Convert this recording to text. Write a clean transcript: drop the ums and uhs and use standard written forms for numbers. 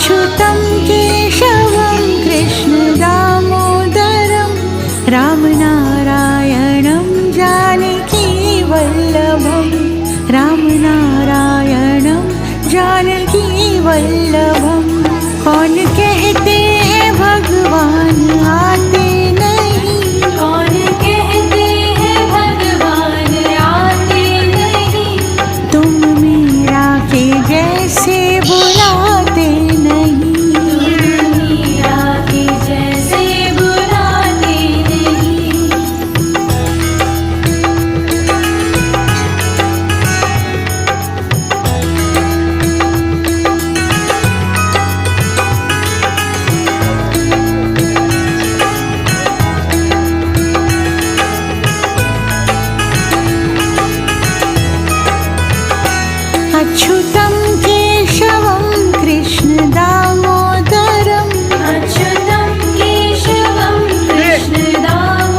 अच्युतं केशवं कृष्णदामोदरं रामनारायणं जानकीवल्लभं रामनारायणं जानकीवल्लभं। कौन कहते हैं भगवान आते नहीं, कौन कहते हैं भगवान आते नहीं, तुम मीरा के जैसे बुलाते नहीं, मीरा के जैसे बुलाते नहीं। अच्युतं केशवं कृष्ण